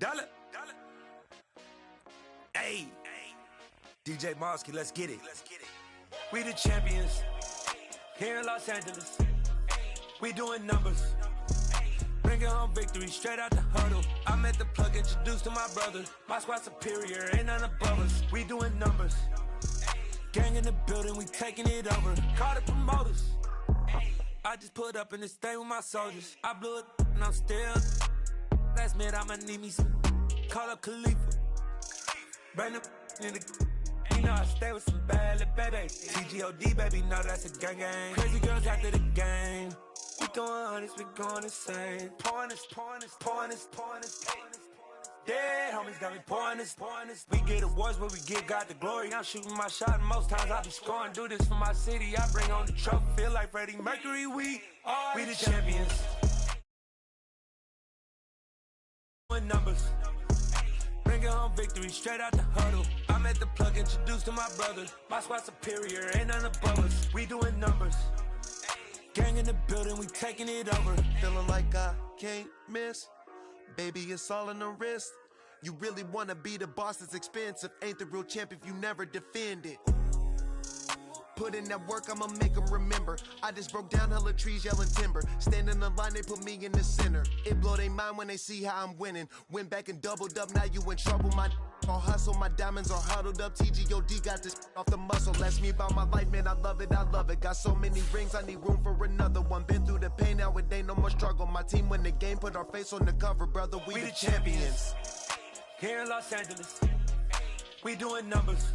Dollar. Hey, DJ Mosky, let's get it. We the champions here in Los Angeles. We doing numbers. Bringing home victory straight out the huddle. I met the plug, introduced to my brother. My squad superior, ain't none above us. We doing numbers. Gang in the building, we taking it over. Call the promoters. I just put up in this thing with my soldiers. I blew it and I'm still. Last minute I'ma need me some. Call up Khalifa. Bring them in the. You know I stay with some bad little babies. TGOD baby, know that's a gang gang. Crazy girls after the game. We throwing hundreds, we going insane. Pouring this. Dead homies got me pouring this. We get awards, but we give God the glory. I'm shooting my shot, and most times I be scoring. Do this for my city, I bring on the trophy. Feel like Freddie Mercury, we the champions. Doing numbers. Bringing home victory straight out the huddle. I met the plug, introduced to my brother. My squad superior, ain't none above us. We doing numbers. Gang in the building, we taking it over. Feeling like I can't miss. Baby, it's all in the wrist. You really wanna be the boss, it's expensive. Ain't the real champ if you never defend it. Put in that work, I'ma make them remember. I just broke down hella trees, yelling timber. Stand in the line, they put me in the center. It blow their mind when they see how I'm winning. Went back and doubled up, now you in trouble. My all hustle, my diamonds are huddled up. TGOD got this off the muscle. Ask me about my life, man, I love it. Got so many rings, I need room for another one. Been through the pain, now it ain't no more struggle. My team win the game, put our face on the cover, brother. We the champions. Here in Los Angeles, we doing numbers.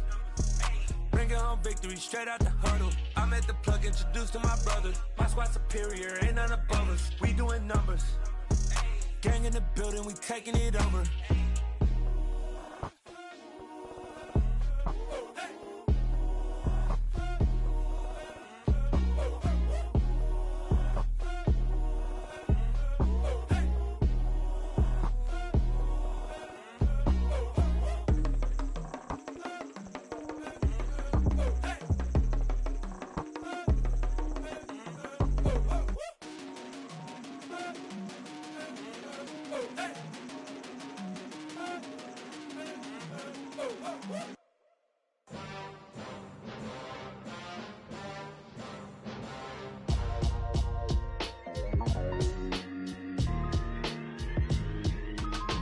Bringing home victory straight out the huddle. I met the plug, introduced to my brother. My squad superior, ain't none above us. We doing numbers. Gang in the building, we taking it over.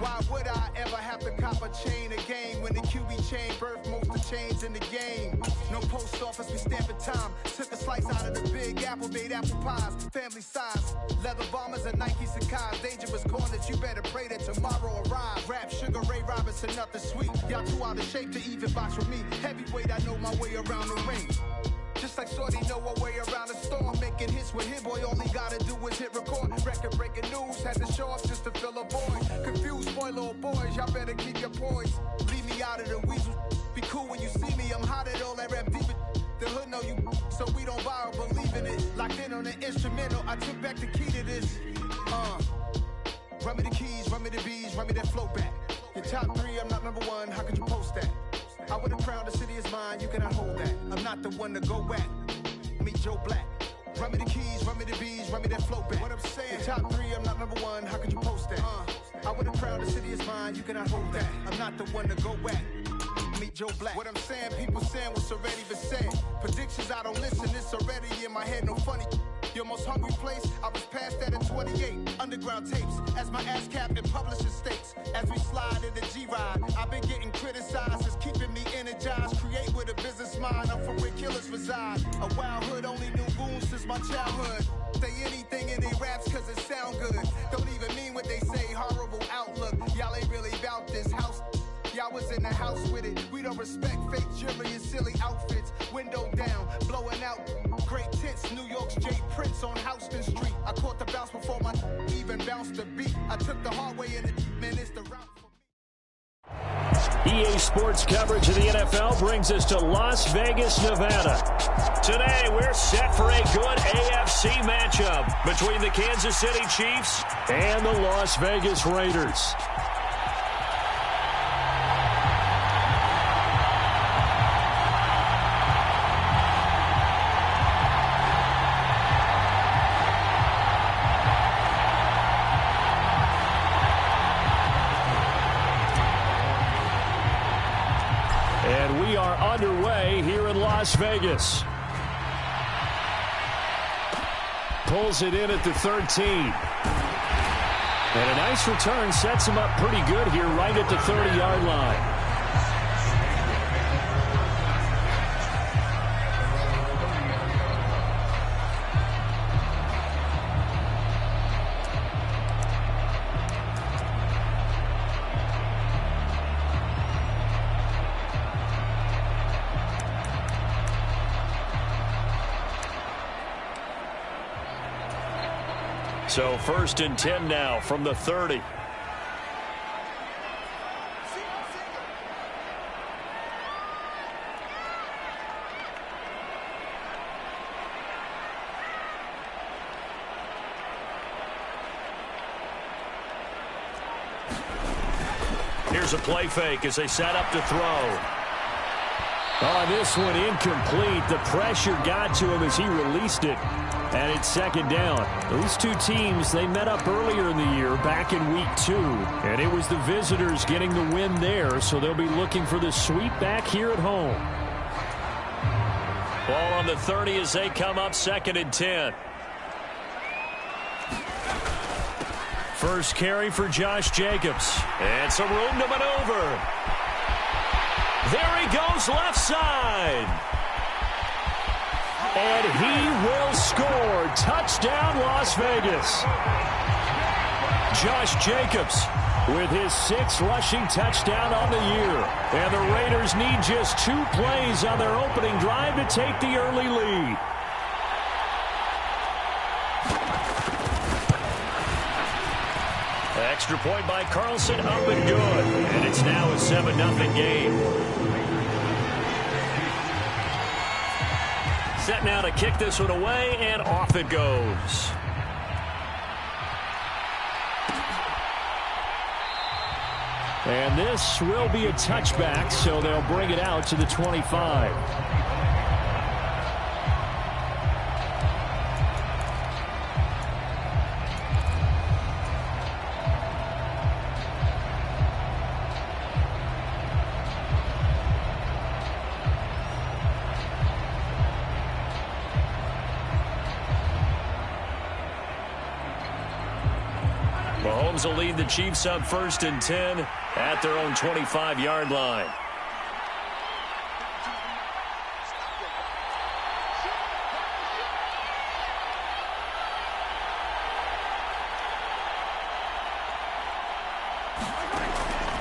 Why would I ever have to cop a chain again when the QB chain birthed most of the chains in the game? No post office, we stamping time. Took a slice out of the big apple, made apple pies, family size. Leather bombers and Nike Sacai's. Dangerous corners, you better pray that tomorrow arrives. Rap Sugar Ray Robinson, nothing sweet. Y'all too out of shape to even box with me. Heavyweight, I know my way around the ring. Just like Shorty know her way around the storm. Making hits with Hit Boy, all he gotta do is hit record. Record breaking news, had to show up just to fill a void. Confused boy, little boys, y'all better keep your poise. Leave me out of the weasel. Be cool when you see me, I'm hot at all that rap deep. The hood know you, so we don't borrow, believe in it. Locked in on the instrumental, I took back the key to this. Run me the keys, run me the bees, run me that flow back. Your top three, I'm not number one, how could you post that? I would've crowned the city is mine, you cannot hold that. I'm not the one to go back. Meet Joe Black. Run me the keys, run me the bees, run me that flow back. What I'm saying, your top three, I'm not number one, how could you post that? I would've crowned the city is mine, you cannot hold that. I'm not the one to go back. Meet Joe Black. What I'm saying, people saying what's already been said. Predictions, I don't listen, it's already in my head, no funny. Your most hungry place, I was past that in 28. Underground tapes, as my ass cap in publishing states. As we slide in the G-Ride, I've been getting criticized, it's keeping me energized. Create with a business mind, I'm from where killers reside. A wild hood, only knew goons since my childhood. Say anything in they raps cause it sound good. Don't even mean what they say, horrible outlook. Y'all ain't really about this house. Y'all was in the house with it. We don't respect fake jewelry and silly outfits. Window down, blowing out great tits. New York's Jay Prince on Houston Street. I caught the bounce before my even bounced the beat. I took the hard way in it, man, it's the route for me. EA Sports coverage of the NFL brings us to Las Vegas, Nevada. Today, we're set for a good AFC matchup between the Kansas City Chiefs and the Las Vegas Raiders. underway here in Las Vegas. Pulls it in at the 13. And a nice return sets him up pretty good here right at the 30-yard line. So 1st and 10 now from the 30. Here's a play fake as they set up to throw. Oh, this one incomplete. The pressure got to him as he released it. And it's 2nd down. These two teams, they met up earlier in the year, back in week 2. And it was the visitors getting the win there, so they'll be looking for the sweep back here at home. Ball on the 30 as they come up 2nd and 10. First carry for Josh Jacobs. And some room to maneuver. There he goes left side. And he will score. Touchdown, Las Vegas. Josh Jacobs with his 6th rushing touchdown on the year. And the Raiders need just 2 plays on their opening drive to take the early lead. Extra point by Carlson, up and good. And it's now a 7-0 game. Set now to kick this one away, and off it goes. And this will be a touchback, so they'll bring it out to the 25. Mahomes will lead the Chiefs up 1st and 10 at their own 25-yard line.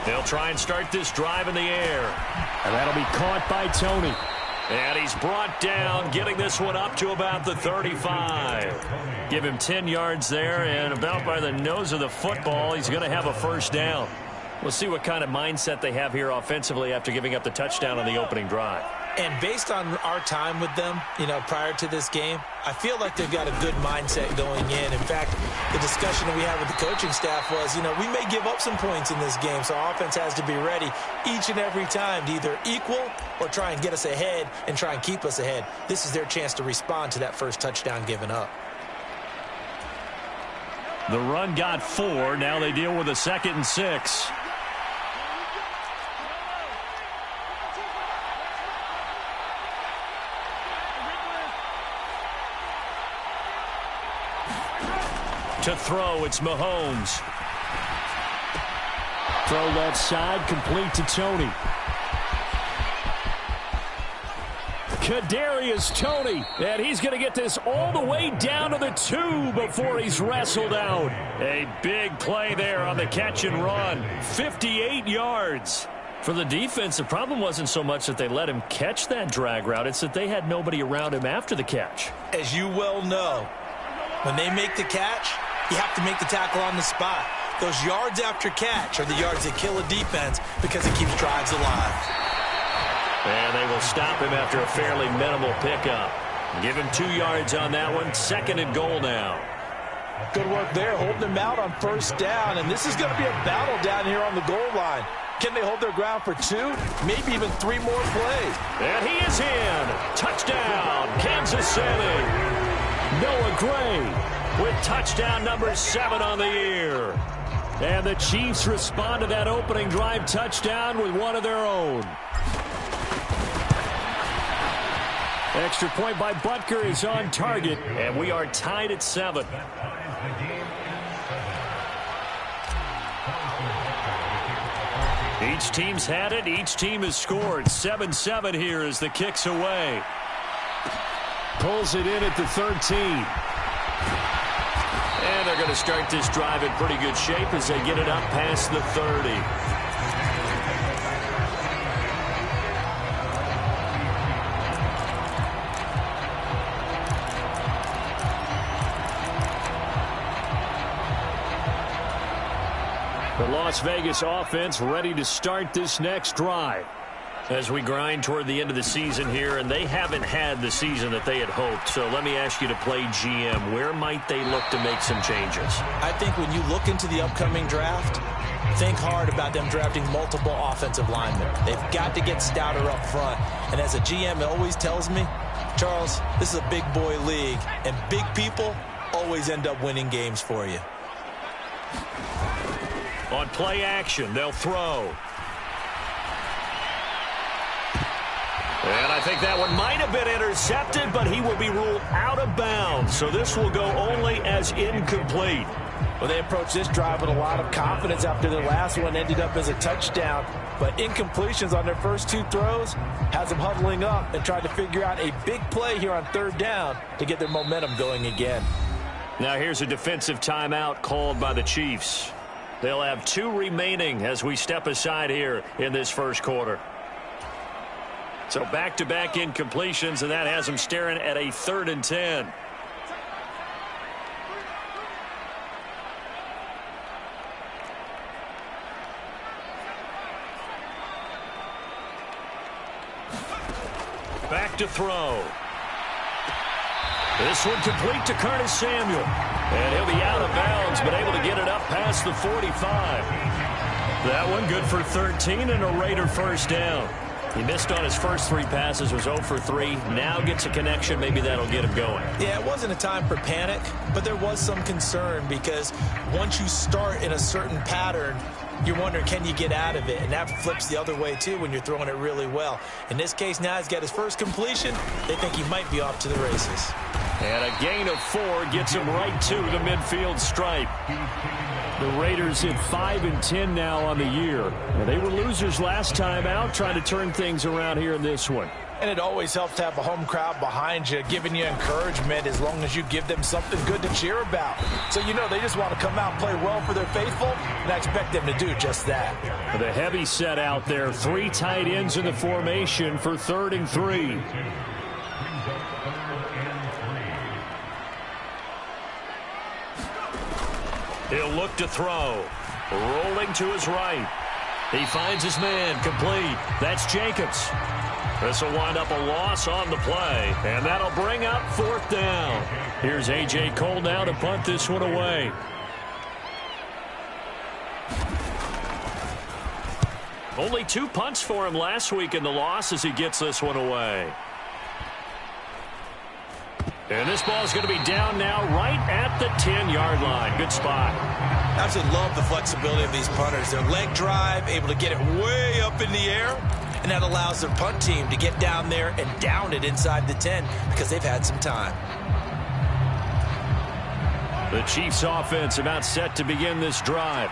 They'll try and start this drive in the air. And that'll be caught by Tony. And he's brought down, getting this one up to about the 35. Give him 10 yards there, and about by the nose of the football, he's going to have a 1st down. We'll see what kind of mindset they have here offensively after giving up the touchdown on the opening drive. And based on our time with them, prior to this game, I feel like they've got a good mindset going in. In fact, the discussion that we had with the coaching staff was, we may give up some points in this game, so our offense has to be ready each and every time to either equal or try and get us ahead and try and keep us ahead. This is their chance to respond to that first touchdown given up. The run got 4. Now they deal with a 2nd and 6. To throw, it's Mahomes. Throw left side, complete to Tony. Kadarius Toney, and he's going to get this all the way down to the 2 before he's wrestled out. A big play there on the catch and run. 58 yards. For the defense, the problem wasn't so much that they let him catch that drag route. It's that they had nobody around him after the catch. As you well know, when they make the catch, you have to make the tackle on the spot. Those yards after catch are the yards that kill a defense because it keeps drives alive. And they will stop him after a fairly minimal pickup. Give him 2 yards on that one. 2nd and goal now. Good work there, holding him out on 1st down. And this is going to be a battle down here on the goal line. Can they hold their ground for 2, maybe even 3 more plays? And he is in. Touchdown, Kansas City. Noah Gray with touchdown number 7 on the year. And the Chiefs respond to that opening drive touchdown with one of their own. Extra point by Butker is on target, and we are tied at 7. Each team's had it. Each team has scored. 7-7 here as the kick's away. Pulls it in at the 13. And they're going to start this drive in pretty good shape as they get it up past the 30. The Las Vegas offense ready to start this next drive as we grind toward the end of the season here, and they haven't had the season that they had hoped. So let me ask you to play GM. Where might they look to make some changes? I think when you look into the upcoming draft, think hard about them drafting multiple offensive linemen. They've got to get stouter up front. And as a GM, it always tells me, Charles, this is a big boy league, and big people always end up winning games for you. On play action, they'll throw. And I think that one might have been intercepted, but he will be ruled out of bounds. So this will go only as incomplete. Well, they approached this drive with a lot of confidence after their last one ended up as a touchdown. But incompletions on their first 2 throws has them huddling up and trying to figure out a big play here on 3rd down to get their momentum going again. Now here's a defensive timeout called by the Chiefs. They'll have 2 remaining as we step aside here in this first quarter. So back-to-back incompletions, and that has them staring at a 3rd and 10. Back to throw. This one complete to Curtis Samuel. And he'll be out of bounds, but able to get it up past the 45. That one good for 13 and a Raider first down. He missed on his first 3 passes, was 0 for 3. Now gets a connection. Maybe that'll get him going. Yeah, it wasn't a time for panic, but there was some concern because once you start in a certain pattern, you're wondering, can you get out of it? And that flips the other way, too, when you're throwing it really well. In this case, now he's got his first completion. They think he might be off to the races. And a gain of 4 gets him right to the midfield stripe. The Raiders at 5-10 now on the year. And they were losers last time out, trying to turn things around here in this one. And it always helps to have a home crowd behind you, giving you encouragement as long as you give them something good to cheer about. So you know they just want to come out and play well for their faithful, and I expect them to do just that. The heavy set out there, 3 tight ends in the formation for 3rd and 3. He'll look to throw. Rolling to his right. He finds his man, complete. That's Jacobs. This will wind up a loss on the play, and that'll bring up 4th down. Here's A.J. Cole now to punt this one away. Only 2 punts for him last week in the loss as he gets this one away. And this ball is going to be down now right at the 10-yard line. Good spot. I absolutely love the flexibility of these punters. Their leg drive, able to get it way up in the air. And that allows their punt team to get down there and down it inside the 10 because they've had some time. The Chiefs offense about set to begin this drive.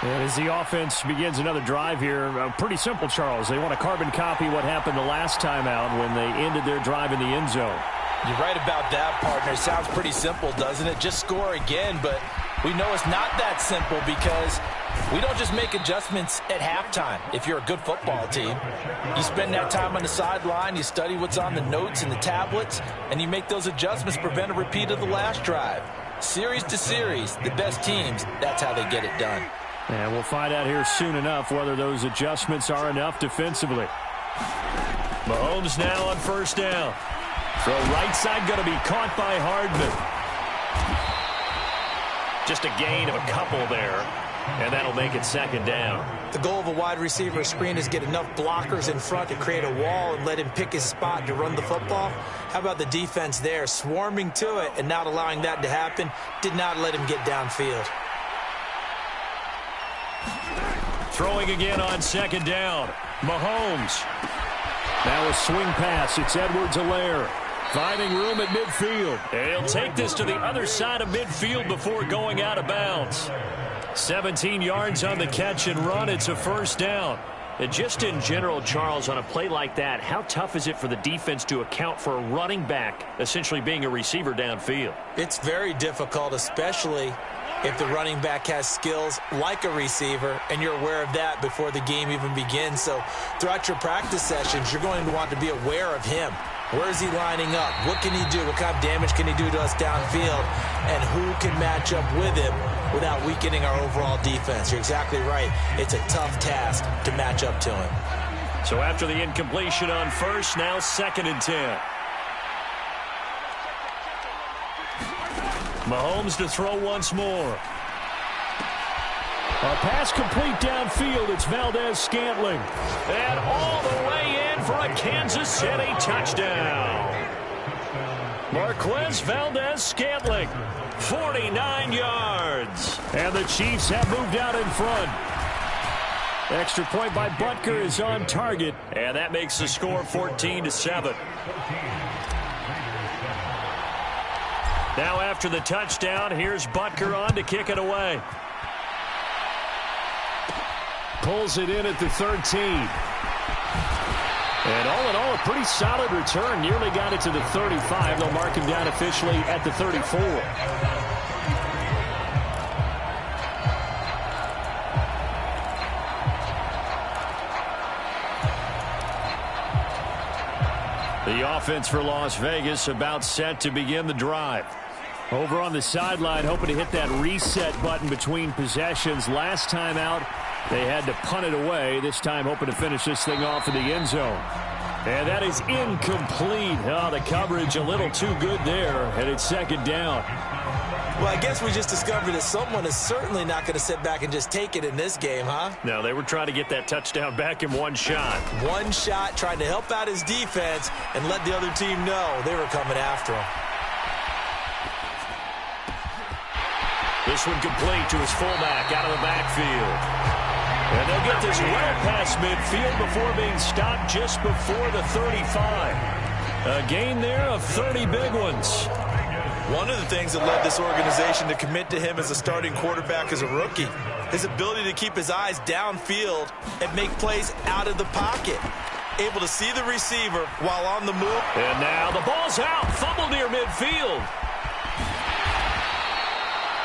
And as the offense begins another drive here, pretty simple, Charles. They want to carbon copy what happened the last time out when they ended their drive in the end zone. You're right about that, partner. Sounds pretty simple, doesn't it? Just score again, but we know it's not that simple because we don't just make adjustments at halftime. If you're a good football team, you spend that time on the sideline, you study what's on the notes and the tablets, and you make those adjustments to prevent a repeat of the last drive. Series to series, the best teams, that's how they get it done. And we'll find out here soon enough whether those adjustments are enough defensively. Mahomes now on 1st down. Throw right side going to be caught by Hardman. Just a gain of a couple there, and that'll make it 2nd down. The goal of a wide receiver screen is get enough blockers in front to create a wall and let him pick his spot to run the football. How about the defense there, swarming to it and not allowing that to happen? Did not let him get downfield. Throwing again on 2nd down. Mahomes. Now a swing pass. It's Edwards-Helaire. Finding room at midfield. And he'll take this to the other side of midfield before going out of bounds. 17 yards on the catch and run. It's a first down. And just in general, Charles, on a play like that, how tough is it for the defense to account for a running back essentially being a receiver downfield? It's very difficult, especially if the running back has skills like a receiver, and you're aware of that before the game even begins. So throughout your practice sessions, you're going to want to be aware of him. Where is he lining up? What can he do? What kind of damage can he do to us downfield? And who can match up with him without weakening our overall defense? You're exactly right. It's a tough task to match up to him. So after the incompletion on first, now 2nd and 10. Mahomes to throw once more. A pass complete downfield. It's Valdez-Scantling. And all the way in for a Kansas City touchdown. Marquez Valdez-Scantling, 49 yards. And the Chiefs have moved out in front. Extra point by Butker is on target. And that makes the score 14-7. Now after the touchdown, here's Butker on to kick it away. Pulls it in at the 13. And all in all, a pretty solid return. Nearly got it to the 35. They'll mark him down officially at the 34. The offense for Las Vegas about set to begin the drive. Over on the sideline, hoping to hit that reset button between possessions. Last time out, they had to punt it away. This time hoping to finish this thing off in the end zone. And that is incomplete. Oh, the coverage a little too good there, and it's 2nd down. Well, I guess we just discovered that someone is certainly not going to sit back and just take it in this game, huh? No, they were trying to get that touchdown back in one shot. One shot, trying to help out his defense and let the other team know they were coming after him. This one complete to his fullback out of the backfield. And they'll get this well past midfield before being stopped just before the 35. A gain there of 30 big ones. One of the things that led this organization to commit to him as a starting quarterback as a rookie, his ability to keep his eyes downfield and make plays out of the pocket. Able to see the receiver while on the move. And now the ball's out. Fumble near midfield.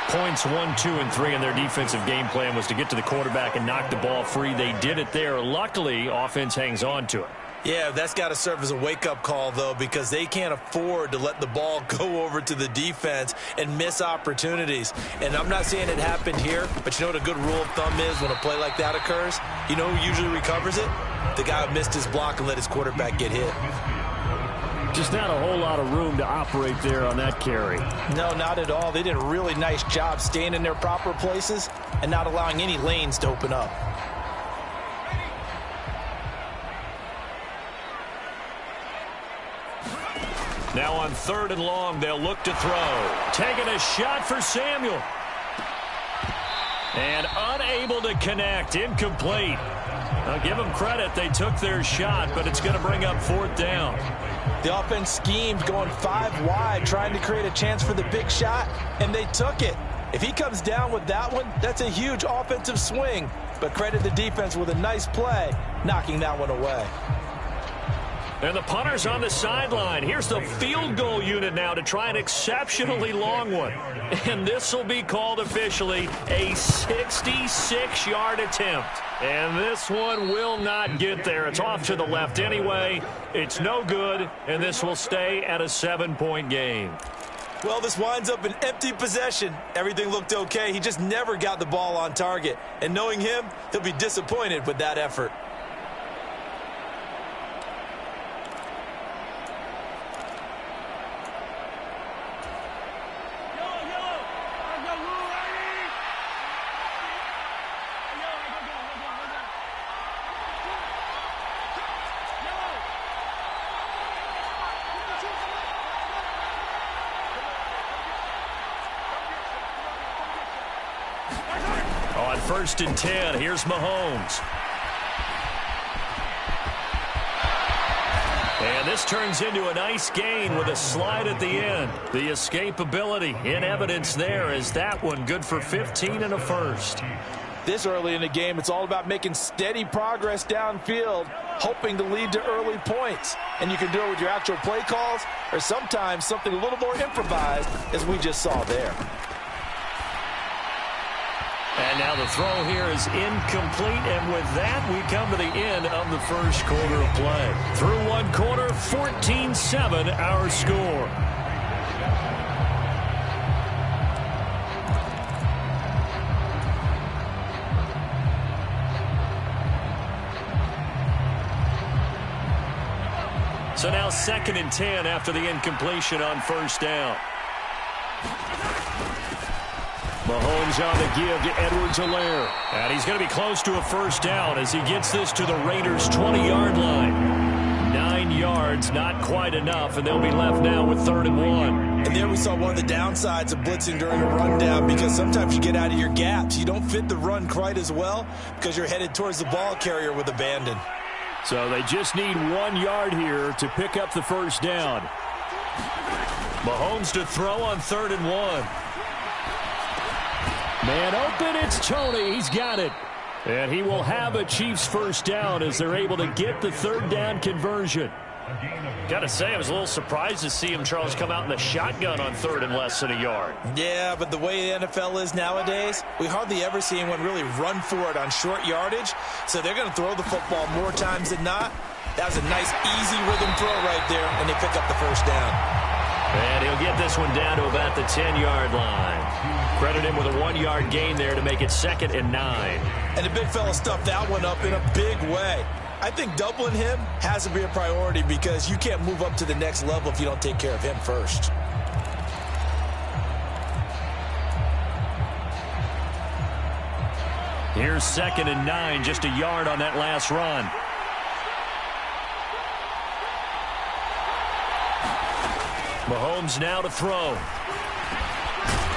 Points 1, 2, and 3 in their defensive game plan was to get to the quarterback and knock the ball free. They did it there. Luckily, offense hangs on to it. Yeah, that's got to serve as a wake-up call, though, because they can't afford to let the ball go over to the defense and miss opportunities. And I'm not saying it happened here, but you know what a good rule of thumb is when a play like that occurs? You know who usually recovers it? The guy who missed his block and let his quarterback get hit. Just not a whole lot of room to operate there on that carry. No, not at all. They did a really nice job staying in their proper places and not allowing any lanes to open up. Now on 3rd and long, they'll look to throw. Taking a shot for Samuel. And unable to connect. Incomplete. I'll give them credit. They took their shot, but it's going to bring up 4th down. The offense schemed going 5 wide, trying to create a chance for the big shot, and they took it. If he comes down with that one, that's a huge offensive swing. But credit the defense with a nice play, knocking that one away. And the punter's on the sideline. Here's the field goal unit now to try an exceptionally long one. And this will be called officially a 66-yard attempt. And this one will not get there. It's off to the left anyway. It's no good, and this will stay at a 7-point game. Well, this winds up an empty possession. Everything looked okay. He just never got the ball on target. And knowing him, he'll be disappointed with that effort. On 1st and 10, here's Mahomes. And this turns into a nice gain with a slide at the end. The escapability in evidence there is that one good for 15 and a first. This early in the game, it's all about making steady progress downfield, hoping to lead to early points. And you can do it with your actual play calls or sometimes something a little more improvised, as we just saw there. And now the throw here is incomplete, and with that, we come to the end of the first quarter of play. Through one quarter, 14-7 our score. So now 2nd and 10 after the incompletion on first down. Mahomes on the give to Edwards-Helaire. And he's going to be close to a first down as he gets this to the Raiders' 20-yard line. 9 yards, not quite enough, and they'll be left now with 3rd and 1. And there we saw one of the downsides of blitzing during a rundown, because sometimes you get out of your gaps. You don't fit the run quite as well because you're headed towards the ball carrier with abandon. So they just need 1 yard here to pick up the first down. Mahomes to throw on 3rd and 1. Man open, it's Tony. He's got it. And he will have a Chiefs first down as they're able to get the 3rd down conversion. Got to say, I was a little surprised to see him, Charles, come out in the shotgun on 3rd and less than a yard. Yeah, but the way the NFL is nowadays, we hardly ever see anyone really run for it on short yardage. So they're going to throw the football more times than not. That was a nice, easy rhythm throw right there, and they pick up the first down. And he'll get this one down to about the 10-yard line. Credit him with a 1-yard gain there to make it 2nd and 9. And the big fella stuffed that one up in a big way. I think doubling him has to be a priority because you can't move up to the next level if you don't take care of him first. Here's 2nd and 9, just a yard on that last run. Mahomes now to throw.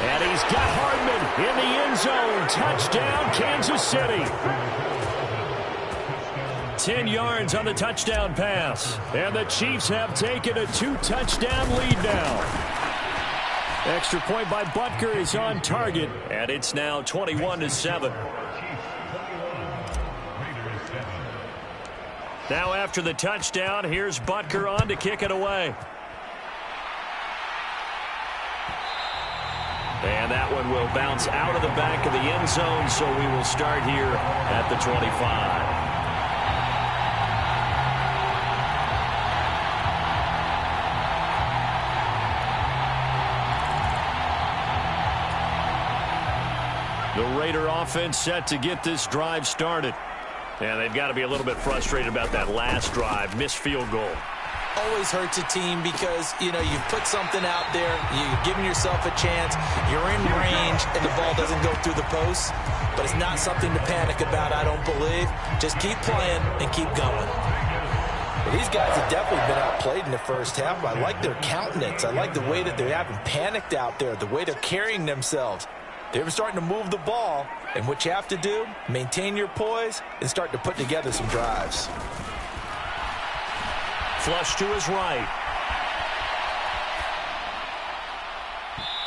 And he's got Hardman in the end zone. Touchdown, Kansas City. 10 yards on the touchdown pass. And the Chiefs have taken a 2-touchdown lead now. Extra point by Butker is on target. And it's now 21-7. Now after the touchdown, here's Butker on to kick it away. And that one will bounce out of the back of the end zone, so we will start here at the 25. The Raider offense set to get this drive started. And they've got to be a little bit frustrated about that last drive, missed field goal. Always hurts a team because, you know, you've put something out there, you've given yourself a chance, you're in range, and the ball doesn't go through the posts. But it's not something to panic about, I don't believe. Just keep playing and keep going. Well, these guys have definitely been outplayed in the first half. I like their countenance. I like the way that they haven't panicked out there, the way they're carrying themselves. They're starting to move the ball, and what you have to do, maintain your poise and start to put together some drives. Flush to his right.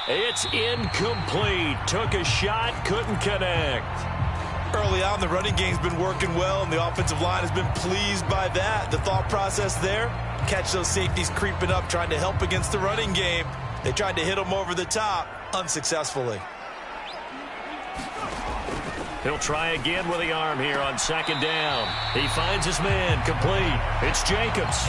It's incomplete. Took a shot, couldn't connect. Early on, the running game's been working well, and the offensive line has been pleased by that. The thought process there, catch those safeties creeping up, trying to help against the running game. They tried to hit them over the top, unsuccessfully. He'll try again with the arm here on 2nd down. He finds his man, complete. It's Jacobs.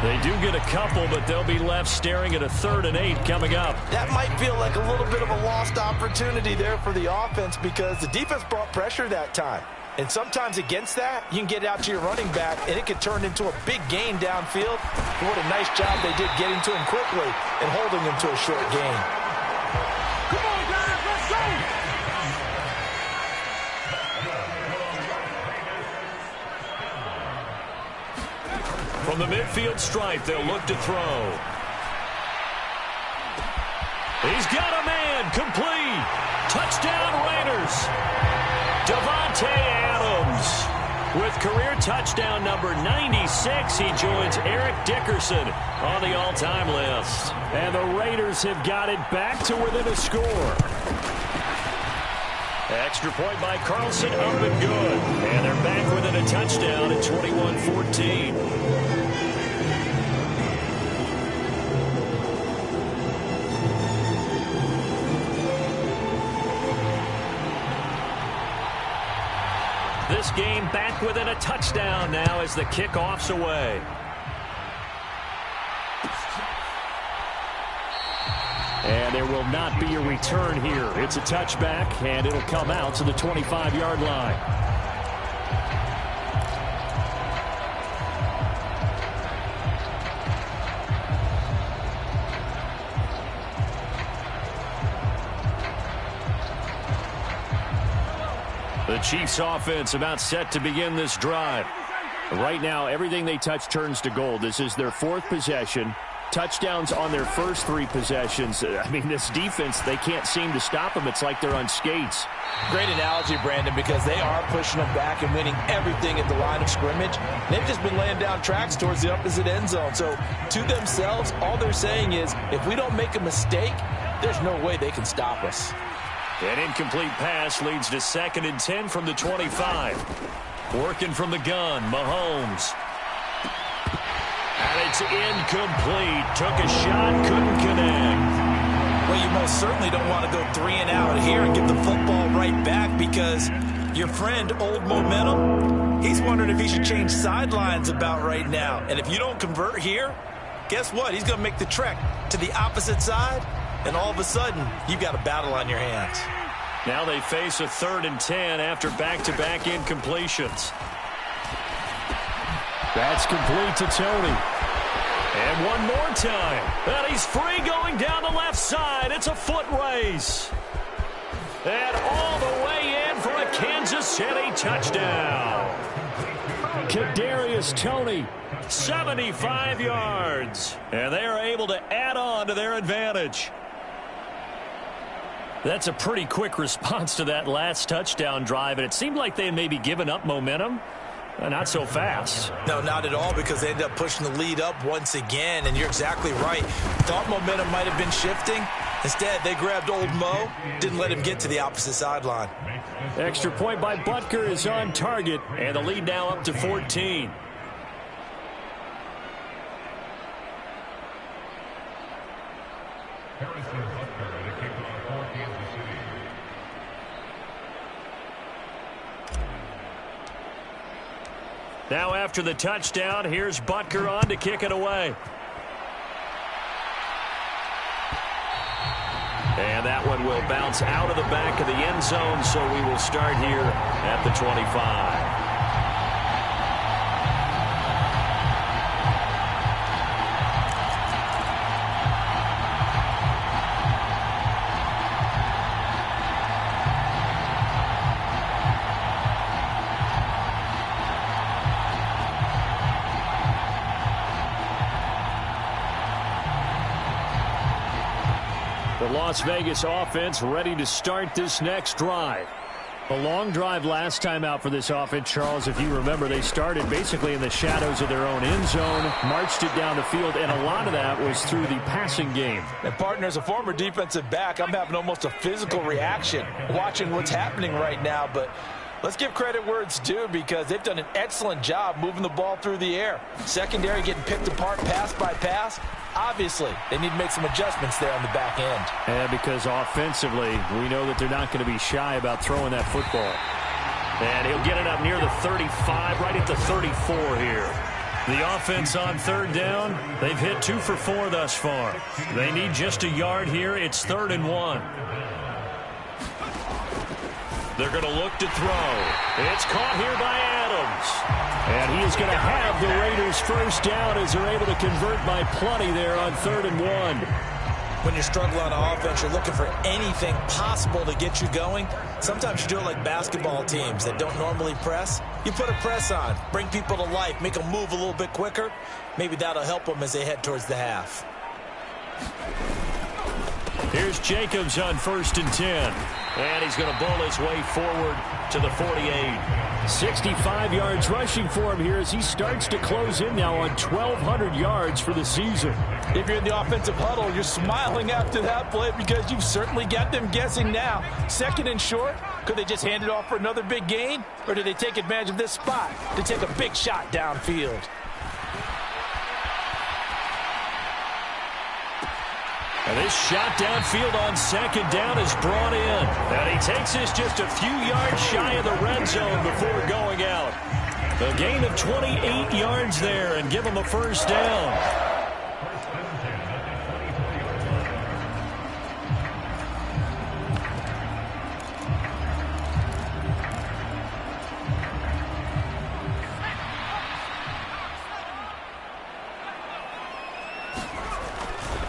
They do get a couple, but they'll be left staring at a 3rd and 8 coming up. That might feel like a little bit of a lost opportunity there for the offense because the defense brought pressure that time. And sometimes against that, you can get out to your running back, and it could turn into a big gain downfield. But what a nice job they did getting to him quickly and holding him to a short gain. Come on, guys, let's go! From the midfield stripe, they'll look to throw. He's got a man, complete. Touchdown Raiders. Davante Adams With career touchdown number 96, he joins Eric Dickerson on the all-time list. And the Raiders have got it back to within a score. Extra point by Carlson, up and good. And they're back within a touchdown at 21-14. This game back within a touchdown now as the kickoff's away. And there will not be a return here. It's a touchback, and it'll come out to the 25-yard line. The Chiefs offense about set to begin this drive. Right now, everything they touch turns to gold. This is their fourth possession. Touchdowns on their first three possessions. I mean, this defense, they can't seem to stop them. It's like they're on skates. Great analogy, Brandon, because they are pushing them back and winning everything at the line of scrimmage. They've just been laying down tracks towards the opposite end zone. So to themselves, all they're saying is, if we don't make a mistake, there's no way they can stop us. An incomplete pass leads to 2nd and 10 from the 25. Working from the gun, Mahomes. And it's incomplete. Took a shot, couldn't connect. Well, you most certainly don't want to go 3 and out here and give the football right back, because your friend, Old Momentum, he's wondering if he should change sidelines about right now. And if you don't convert here, guess what? He's going to make the trek to the opposite side. And all of a sudden, you've got a battle on your hands. Now they face a 3rd and 10 after back-to-back incompletions. That's complete to Tony. And one more time. And he's free going down the left side. It's a foot race. And all the way in for a Kansas City touchdown. Kadarius Toney, 75 yards. And they are able to add on to their advantage. That's a pretty quick response to that last touchdown drive, and it seemed like they had maybe given up momentum. Not so fast. No, not at all, because they ended up pushing the lead up once again, and you're exactly right. Thought momentum might have been shifting. Instead, they grabbed Old Mo, didn't let him get to the opposite sideline. Extra point by Butker is on target, and the lead now up to 14. Now after the touchdown, here's Butker on to kick it away. And that one will bounce out of the back of the end zone, so we will start here at the 25. The Las Vegas offense ready to start this next drive. A long drive last time out for this offense, Charles. If you remember, they started basically in the shadows of their own end zone, marched it down the field, and a lot of that was through the passing game. And partner, as a former defensive back, I'm having almost a physical reaction watching what's happening right now. But let's give credit where it's due, because they've done an excellent job moving the ball through the air. Secondary getting picked apart pass by pass. Obviously, they need to make some adjustments there on the back end. And because offensively, we know that they're not going to be shy about throwing that football. And he'll get it up near the 35, right at the 34 here. The offense on 3rd down, they've hit 2 for 4 thus far. They need just a yard here. It's 3rd and 1. They're going to look to throw. It's caught here by Adams. And he is going to have the Raiders first down as they're able to convert by plenty there on 3rd and 1. When you're struggling on offense, you're looking for anything possible to get you going. Sometimes you do it like basketball teams that don't normally press. You put a press on, bring people to life, make them move a little bit quicker. Maybe that'll help them as they head towards the half. Here's Jacobs on 1st and 10. And he's going to bowl his way forward to the 48. 65 yards rushing for him here as he starts to close in now on 1,200 yards for the season. If you're in the offensive huddle, you're smiling after that play because you've certainly got them guessing now. Second and short, could they just hand it off for another big gain? Or do they take advantage of this spot to take a big shot downfield? And this shot downfield on second down is brought in. And he takes this just a few yards shy of the red zone before going out. A gain of 28 yards there and give him a first down.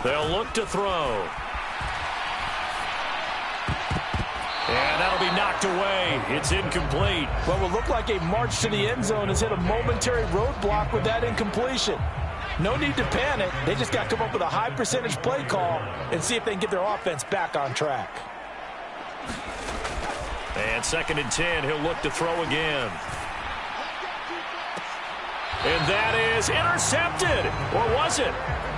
They'll look to throw. And that'll be knocked away. It's incomplete. What will look like a march to the end zone has hit a momentary roadblock with that incompletion. No need to panic. They just got to come up with a high percentage play call and see if they can get their offense back on track. And 2nd and 10, he'll look to throw again. And that is intercepted. Or was it?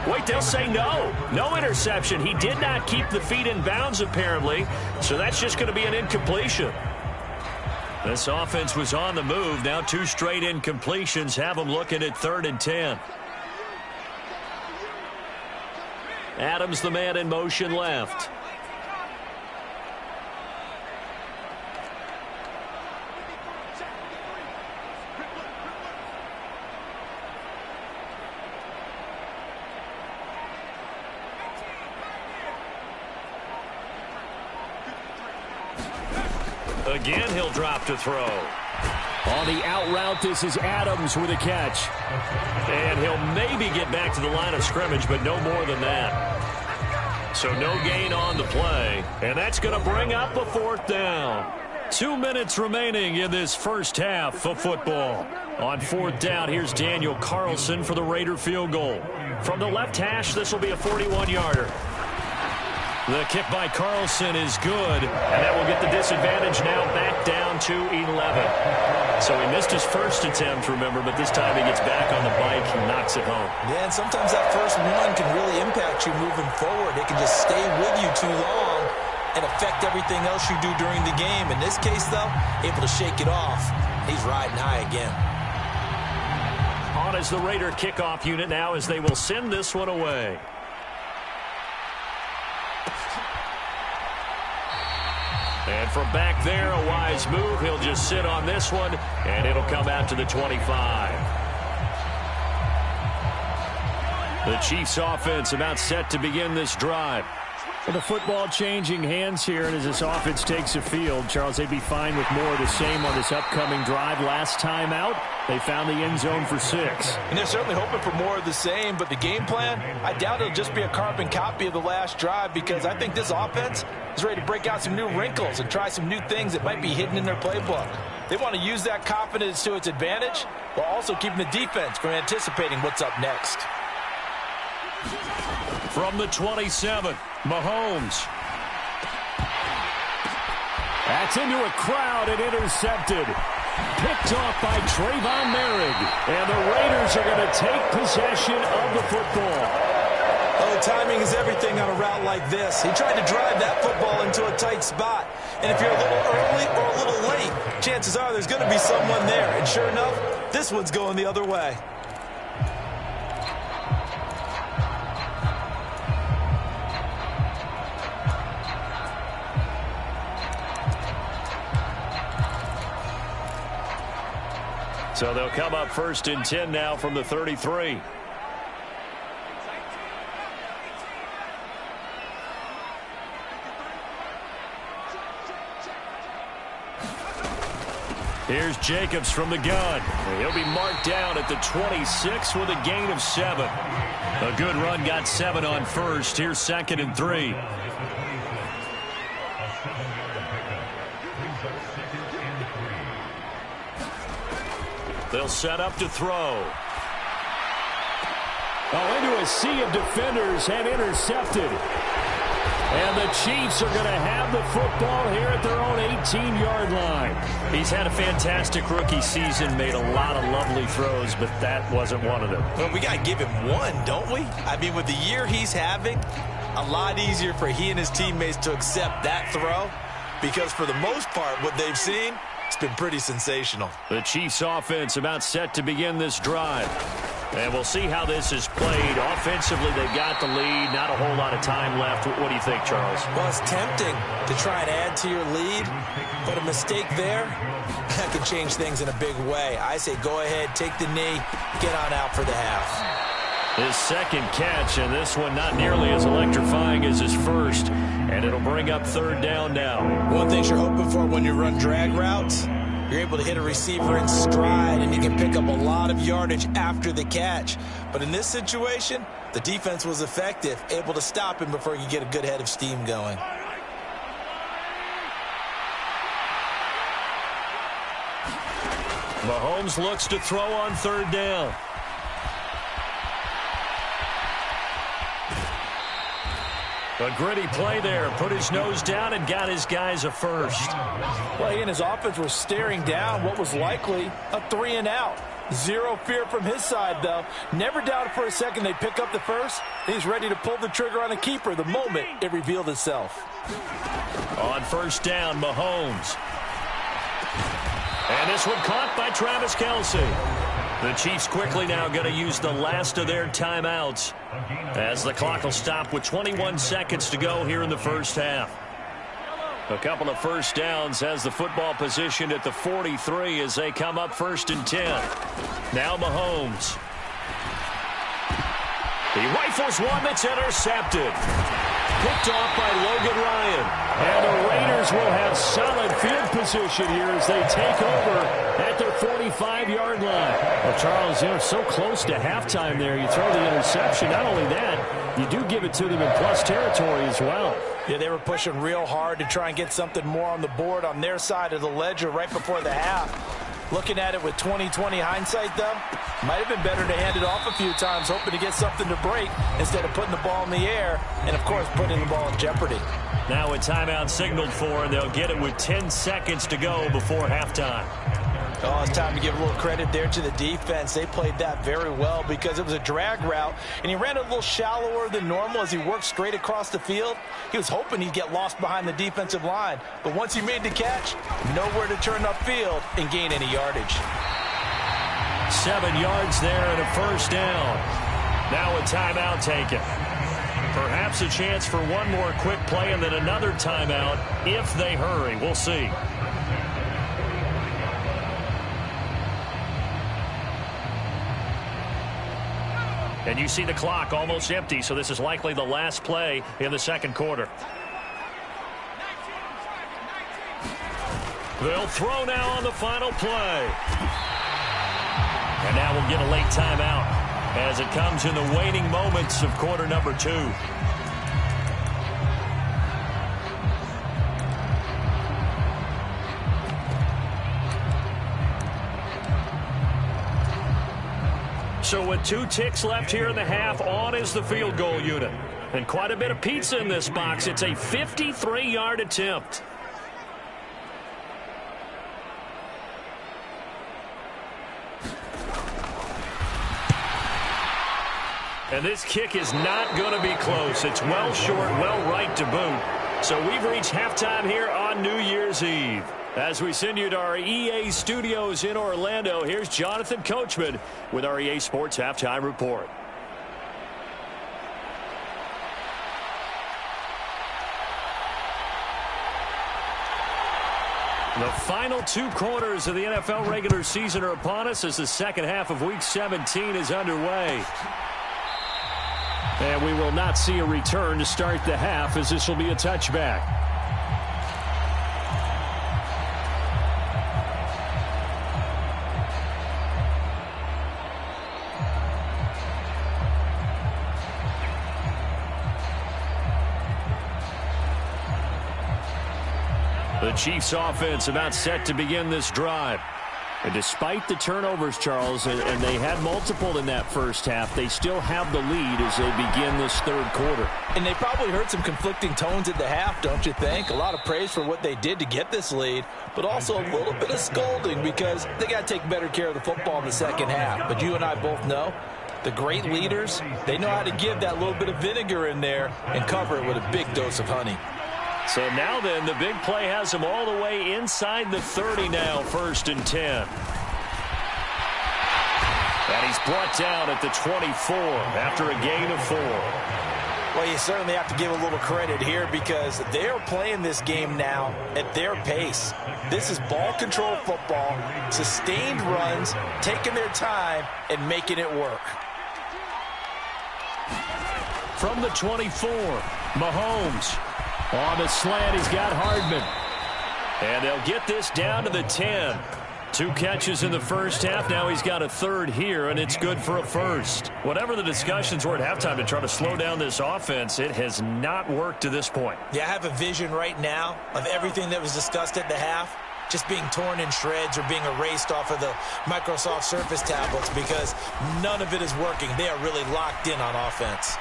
Wait, they'll say no. No interception. He did not keep the feet in bounds, apparently. So that's just going to be an incompletion. This offense was on the move. Now 2 straight incompletions have them looking at 3rd and 10. Adams, the man in motion left. Again, he'll drop to throw. On the out route, this is Adams with a catch. And he'll maybe get back to the line of scrimmage, but no more than that. So no gain on the play. And that's going to bring up a 4th down. 2 minutes remaining in this first half of football. On 4th down, here's Daniel Carlson for the Raider field goal. From the left hash, this will be a 41-yarder. The kick by Carlson is good, and that will get the disadvantage now back down to 11. So he missed his first attempt, remember, but this time he gets back on the bike and knocks it home. Yeah, and sometimes that first one can really impact you moving forward. It can just stay with you too long and affect everything else you do during the game. In this case, though, able to shake it off. He's riding high again. On is the Raider kickoff unit now as they will send this one away. And from back there, a wise move. He'll just sit on this one, and it'll come out to the 25. The Chiefs offense about set to begin this drive. Well, the football changing hands here, and as this offense takes the field, Charles, they'd be fine with more of the same on this upcoming drive. Last time out, they found the end zone for 6. And they're certainly hoping for more of the same, but the game plan, I doubt it'll just be a carbon copy of the last drive because I think this offense is ready to break out some new wrinkles and try some new things that might be hidden in their playbook. They want to use that confidence to its advantage while also keeping the defense from anticipating what's up next. From the 27, Mahomes. That's into a crowd and intercepted. Picked off by Trayvon Merrick. And the Raiders are going to take possession of the football. Oh, timing is everything on a route like this. He tried to drive that football into a tight spot. And if you're a little early or a little late, chances are there's going to be someone there. And sure enough, this one's going the other way. So they'll come up 1st and 10 now from the 33. Here's Jacobs from the gun. He'll be marked down at the 26 with a gain of 7. A good run got 7 on first. Here's 2nd and 3. They'll set up to throw. Oh, into a sea of defenders and intercepted. And the Chiefs are going to have the football here at their own 18-yard line. He's had a fantastic rookie season, made a lot of lovely throws, but that wasn't one of them. Well, we got to give him one, don't we? I mean, with the year he's having, a lot easier for he and his teammates to accept that throw, because for the most part, what they've seen, it's been pretty sensational. The Chiefs offense about set to begin this drive. And we'll see how this is played. Offensively, they got the lead. Not a whole lot of time left. What do you think, Charles? Well, it's tempting to try and add to your lead, but a mistake there, that can change things in a big way. I say go ahead, take the knee, get on out for the half. His second catch, and this one not nearly as electrifying as his first. And it'll bring up third down now. One thing you're hoping for when you run drag routes, you're able to hit a receiver in stride, and you can pick up a lot of yardage after the catch. But in this situation, the defense was effective, able to stop him before you get a good head of steam going. Mahomes looks to throw on third down. A gritty play there. Put his nose down and got his guys a first. Well, he and his offense were staring down what was likely a 3-and-out. Zero fear from his side, though. Never doubted for a second they'd pick up the first. He's ready to pull the trigger on a keeper the moment it revealed itself. On first down, Mahomes. And this one caught by Travis Kelce. The Chiefs quickly now going to use the last of their timeouts as the clock will stop with 21 seconds to go here in the first half. A couple of first downs has the football positioned at the 43 as they come up 1st and 10. Now Mahomes. He rifles one that's intercepted. Picked off by Logan Ryan. And the Raiders will have solid field position here as they take over at their 45-yard line. Well, Charles, you're so close to halftime there. You throw the interception. Not only that, you do give it to them in plus territory as well. Yeah, they were pushing real hard to try and get something more on the board on their side of the ledger right before the half. Looking at it with 20/20 hindsight, though, might have been better to hand it off a few times, hoping to get something to break instead of putting the ball in the air and, of course, putting the ball in jeopardy. Now a timeout signaled for, and they'll get it with 10 seconds to go before halftime. Oh, it's time to give a little credit there to the defense. They played that very well because it was a drag route, and he ran a little shallower than normal as he worked straight across the field. He was hoping he'd get lost behind the defensive line, but once he made the catch, nowhere to turn upfield and gain any yardage. 7 yards there and a first down. Now a timeout taken. Perhaps a chance for one more quick play and then another timeout if they hurry. We'll see. And you see the clock almost empty, so this is likely the last play in the second quarter. They'll throw now on the final play. And now we'll get a late timeout as it comes in the waning moments of quarter number 2. So with 2 ticks left here in the half, on is the field goal unit. And quite a bit of pizza in this box. It's a 53-yard attempt. And this kick is not going to be close. It's well short, well right to boot. So we've reached halftime here on New Year's Eve. As we send you to our EA studios in Orlando, here's Jonathan Coachman with our EA Sports Halftime Report. The final 2 quarters of the NFL regular season are upon us as the second half of Week 17 is underway. And we will not see a return to start the half as this will be a touchback. The Chiefs offense about set to begin this drive. And despite the turnovers, Charles, and they had multiple in that first half, they still have the lead as they begin this third quarter. And they probably heard some conflicting tones at the half, don't you think? A lot of praise for what they did to get this lead, but also a little bit of scolding because they got to take better care of the football in the second half. But you and I both know the great leaders, they know how to give that little bit of vinegar in there and cover it with a big dose of honey. So now then, the big play has them all the way inside the 30 now, 1st and 10. And he's brought down at the 24 after a gain of 4. Well, you certainly have to give a little credit here because they're playing this game now at their pace. This is ball control football, sustained runs, taking their time and making it work. From the 24, Mahomes. On the slant, he's got Hardman. And they'll get this down to the 10. 2 catches in the first half. Now he's got a third here, and it's good for a first. Whatever the discussions were at halftime to try to slow down this offense, it has not worked to this point. Yeah, I have a vision right now of everything that was discussed at the half just being torn in shreds or being erased off of the Microsoft Surface tablets because none of it is working. They are really locked in on offense.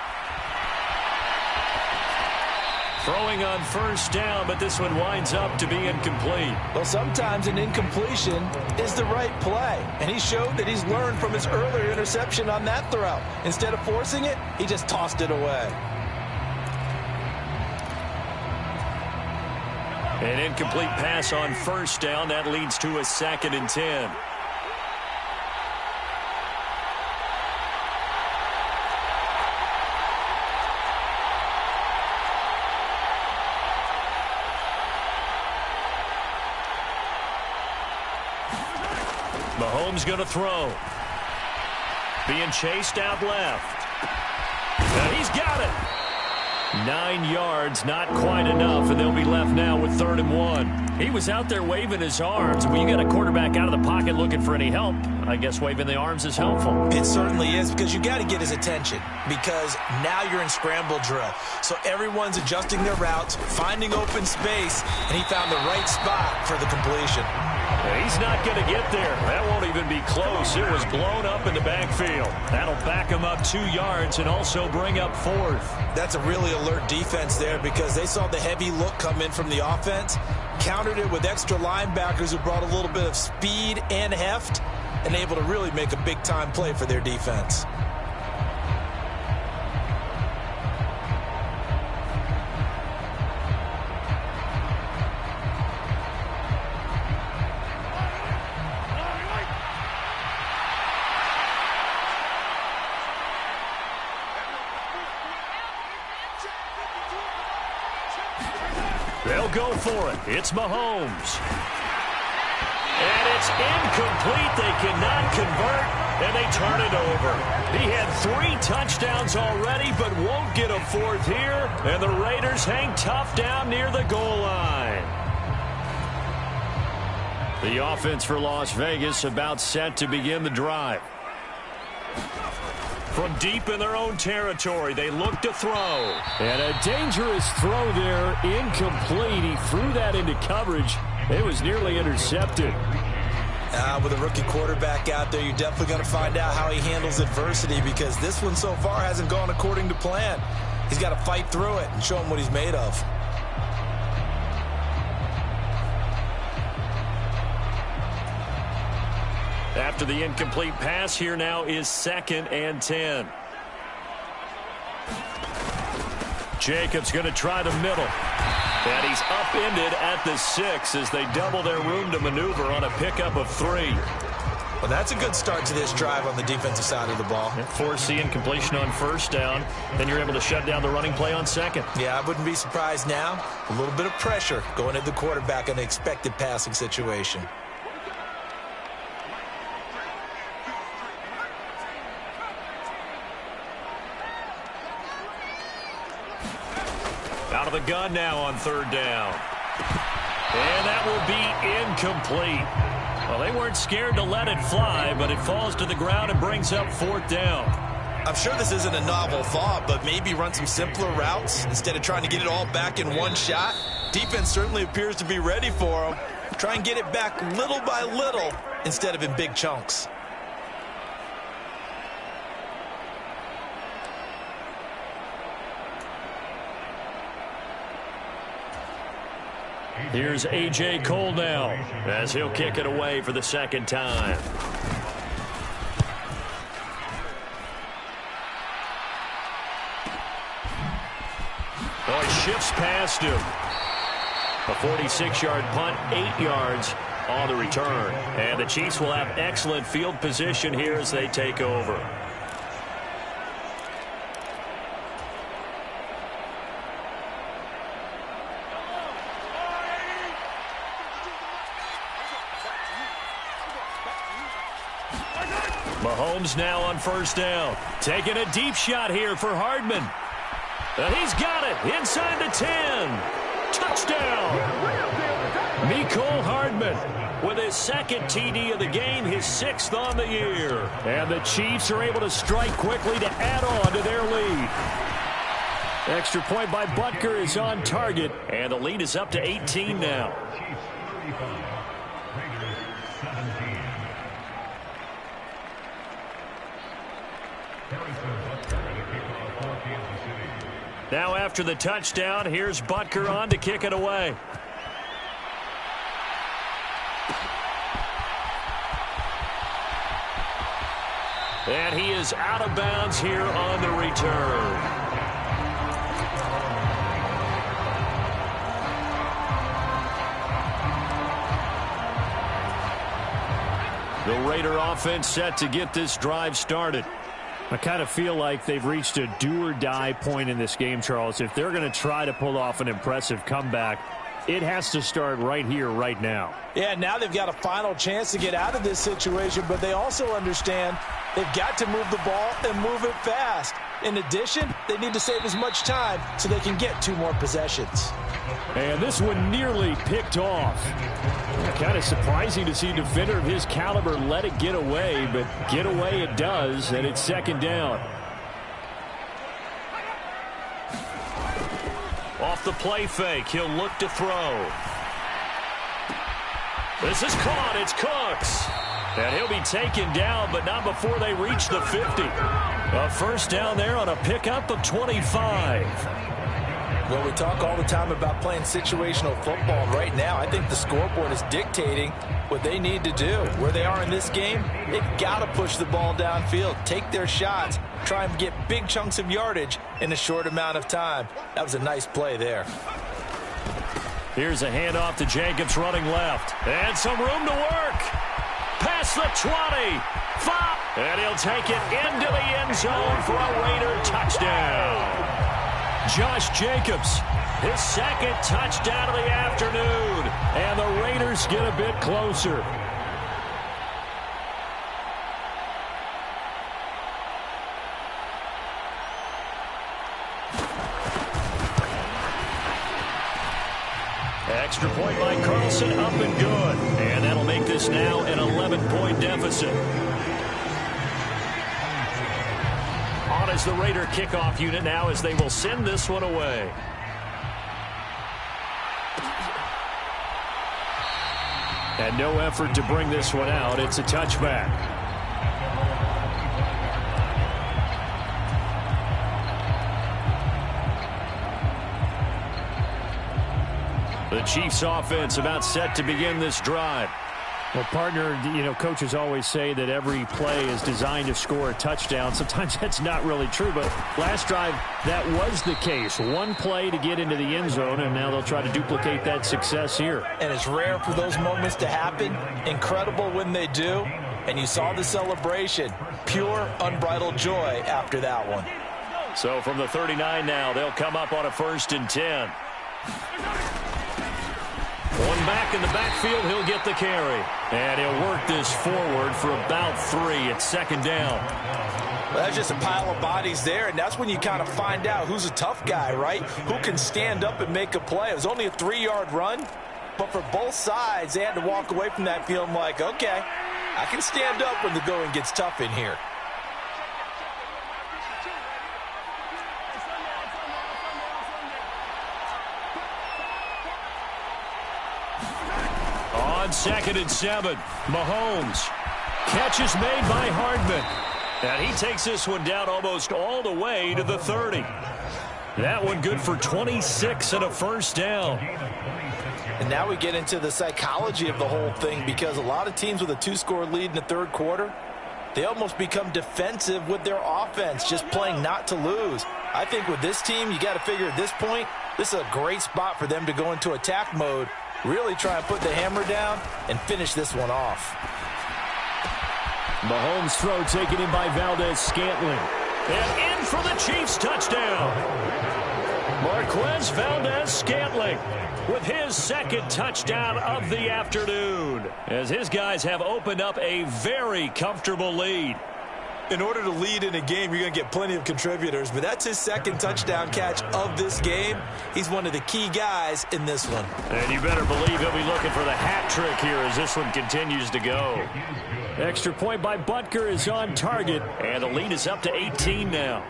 Throwing on first down, but this one winds up to be incomplete. Well, sometimes an incompletion is the right play, and he showed that he's learned from his earlier interception on that throw. Instead of forcing it, he just tossed it away. An incomplete pass on first down. That leads to a 2nd and 10. Mahomes going to throw. Being chased out left. And he's got it. 9 yards, not quite enough, and they'll be left now with 3rd and 1. He was out there waving his arms. When you got a quarterback out of the pocket looking for any help, I guess waving the arms is helpful. It certainly is because you got to get his attention because now you're in scramble drill. So everyone's adjusting their routes, finding open space, and he found the right spot for the completion. He's not going to get there. That won't even be close. It was blown up in the backfield. That'll back him up 2 yards and also bring up 4th. That's a really alert defense there because they saw the heavy look come in from the offense, countered it with extra linebackers who brought a little bit of speed and heft, and able to really make a big-time play for their defense. They'll go for it. It's Mahomes. And it's incomplete. They cannot convert, and they turn it over. He had 3 touchdowns already, but won't get a 4th here, and the Raiders hang tough down near the goal line. The offense for Las Vegas about set to begin the drive. From deep in their own territory, they look to throw. And a dangerous throw there, incomplete. He threw that into coverage. It was nearly intercepted. With a rookie quarterback out there, you're definitely going to find out how he handles adversity because this one so far hasn't gone according to plan. He's got to fight through it and show him what he's made of. After the incomplete pass, here now is 2nd and 10. Jacobs going to try the middle. And he's upended at the 6 as they double their room to maneuver on a pickup of 3. Well, that's a good start to this drive on the defensive side of the ball. Force the incompletion on first down. Then you're able to shut down the running play on 2nd. Yeah, I wouldn't be surprised now. A little bit of pressure going at the quarterback in an expected passing situation. Out of the gun now on 3rd down. And that will be incomplete. Well, they weren't scared to let it fly, but it falls to the ground and brings up 4th down. I'm sure this isn't a novel thought, but maybe run some simpler routes instead of trying to get it all back in one shot. Defense certainly appears to be ready for him. Try and get it back little by little instead of in big chunks. Here's A.J. Cole now as he'll kick it away for the second time. Oh, he shifts past him. A 46-yard punt, 8 yards on the return. And the Chiefs will have excellent field position here as they take over. Mahomes now on first down. Taking a deep shot here for Hardman. And he's got it inside the 10. Touchdown. Mecole Hardman with his second TD of the game, his 6th on the year. And the Chiefs are able to strike quickly to add on to their lead. Extra point by Butker is on target, and the lead is up to 18 now. Now after the touchdown, here's Butker on to kick it away. And he is out of bounds here on the return. The Raider offense set to get this drive started. I kind of feel like they've reached a do-or-die point in this game, Charles. If they're going to try to pull off an impressive comeback, it has to start right here, right now. Yeah, now they've got a final chance to get out of this situation, but they also understand they've got to move the ball and move it fast. In addition, they need to save as much time so they can get 2 more possessions. And this one nearly picked off. Kind of surprising to see a defender of his caliber let it get away, but get away it does, and it's second down. Off the play fake, he'll look to throw. This is caught, it's Cooks. And he'll be taken down, but not before they reach the 50. A first down there on a pickup of 25. Well, we talk all the time about playing situational football. Right now, I think the scoreboard is dictating what they need to do. Where they are in this game, they've got to push the ball downfield, take their shots, try and get big chunks of yardage in a short amount of time. That was a nice play there. Here's a handoff to Jacobs running left. And some room to work. Past the 20. 5. And he'll take it into the end zone for a Raider touchdown. Josh Jacobs, his second touchdown of the afternoon. And the Raiders get a bit closer. Extra point by Carlson, up and good. And that'll make this now an 11-point deficit. On is the Raider kickoff unit now as they will send this one away. And no effort to bring this one out. It's a touchback. The Chiefs offense about set to begin this drive. Well, partner, coaches always say that every play is designed to score a touchdown. Sometimes that's not really true, but last drive, that was the case. One play to get into the end zone, and now they'll try to duplicate that success here. And it's rare for those moments to happen. Incredible when they do. And you saw the celebration. Pure, unbridled joy after that one. So from the 39 now, they'll come up on a 1st and 10. One back in the backfield, he'll get the carry. And he'll work this forward for about 3. It's second down. Well, that's just a pile of bodies there, and that's when you kind of find out who's a tough guy, right? Who can stand up and make a play. It was only a 3-yard run, but for both sides, they had to walk away from that feeling like, okay, I can stand up when the going gets tough in here. on 2nd and 7. Mahomes. Catch is made by Hardman. And he takes this one down almost all the way to the 30. That one good for 26 and a first down. And now we get into the psychology of the whole thing, because a lot of teams with a 2-score lead in the third quarter, they almost become defensive with their offense, just playing not to lose. I think with this team, you got to figure at this point, this is a great spot for them to go into attack mode, really try and put the hammer down and finish this one off. Mahomes' throw taken in by Valdez-Scantling. And in for the Chiefs touchdown. Marquez Valdez-Scantling with his second touchdown of the afternoon, as his guys have opened up a very comfortable lead. In order to lead in a game, you're going to get plenty of contributors, but that's his second touchdown catch of this game. He's one of the key guys in this one. And you better believe he'll be looking for the hat trick here as this one continues to go. Extra point by Butker is on target, and the lead is up to 18 now.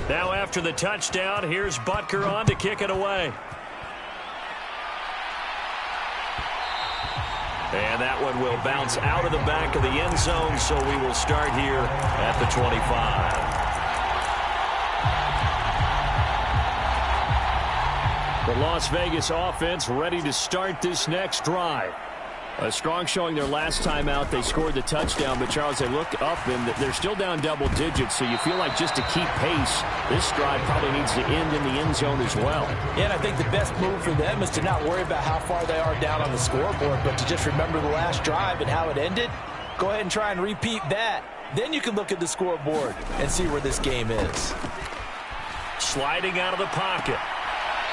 Now after the touchdown, here's Butker on to kick it away. And that one will bounce out of the back of the end zone, so we will start here at the 25. The Las Vegas offense ready to start this next drive. A strong showing their last time out. They scored the touchdown, but, Charles, they look up, and they're still down double digits, so you feel like just to keep pace, this drive probably needs to end in the end zone as well. Yeah, and I think the best move for them is to not worry about how far they are down on the scoreboard, but to just remember the last drive and how it ended. Go ahead and try and repeat that. Then you can look at the scoreboard and see where this game is. Sliding out of the pocket.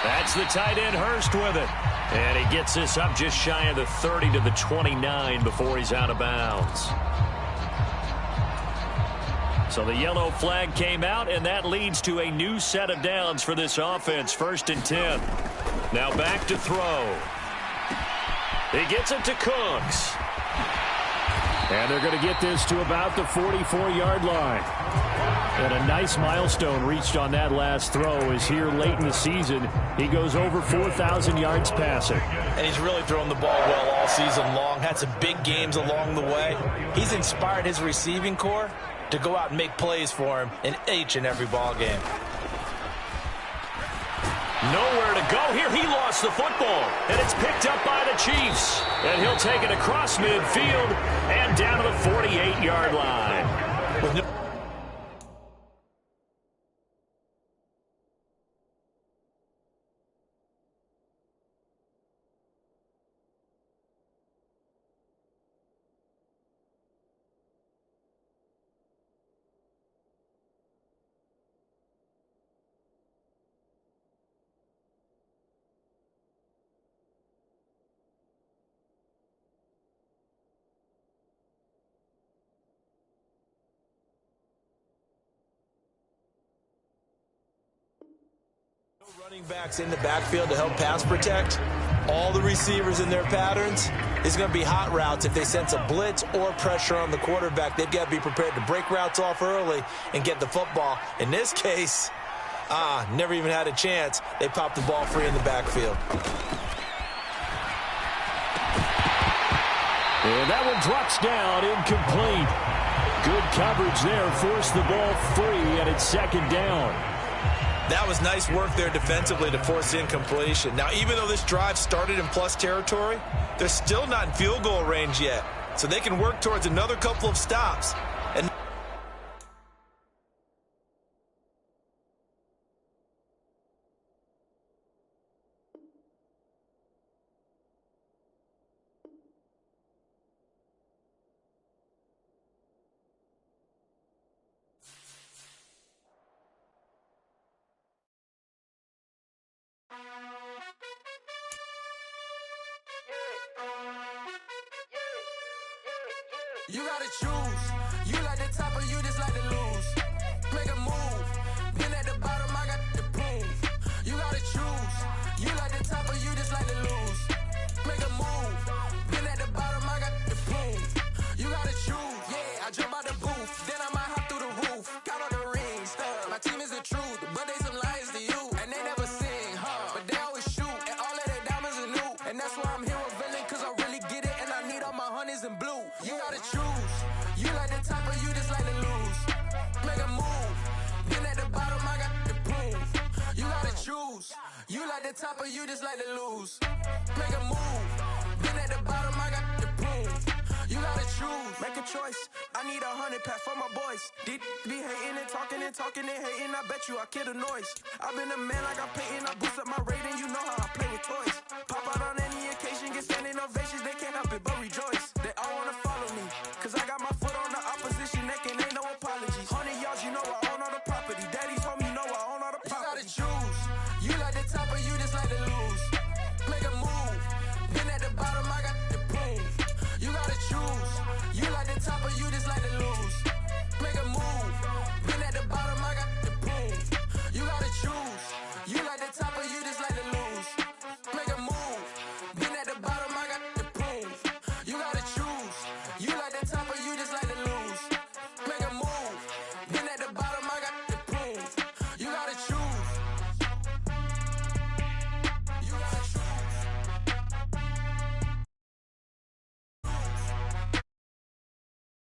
That's the tight end, Hurst, with it. And he gets this up just shy of the 30 to the 29 before he's out of bounds. So the yellow flag came out, and that leads to a new set of downs for this offense. 1st and 10. Now back to throw. He gets it to Cooks. And they're going to get this to about the 44-yard line. And a nice milestone reached on that last throw is here late in the season. He goes over 4,000 yards passing. And he's really thrown the ball well all season long. Had some big games along the way. He's inspired his receiving corps to go out and make plays for him in each and every ball game. Nowhere to go here. He lost the football, and it's picked up by the Chiefs. And he'll take it across midfield and down to the 48-yard line. Running backs in the backfield to help pass protect. All the receivers in their patterns is going to be hot routes. If they sense a blitz or pressure on the quarterback, they've got to be prepared to break routes off early and get the football. In this case, never even had a chance. They popped the ball free in the backfield. And that one drops down, incomplete. Good coverage there, forced the ball free, and it's 2nd down. That was nice work there defensively to force incompletion. Now, even though this drive started in plus territory, they're still not in field goal range yet. So they can work towards another couple of stops. And you gotta choose. You like the top or you just like to lose. Make a move. Been at the bottom, I got the prove. You gotta choose. You like the top or you just like to lose. Make a move. Been at the bottom, I got the prove. You gotta choose. Yeah, I jump out the booth. Then I might hop through the roof. Count on the rings. My team is the truth, but they some liars to you. And they never sing, but they always shoot. And all of their diamonds are new. And that's why I'm here with villain. or you just like to lose. Make a move. Been at the bottom, I got the proof. You gotta choose. Make a choice. I need 100 pack for my boys. Deep be hating and talking and hating. I bet you I kill the noise. I've been a man like I'm Peyton. I boost up my rating. You know how I play with toys. Pop out on any occasion, get standing ovations. They can't help it but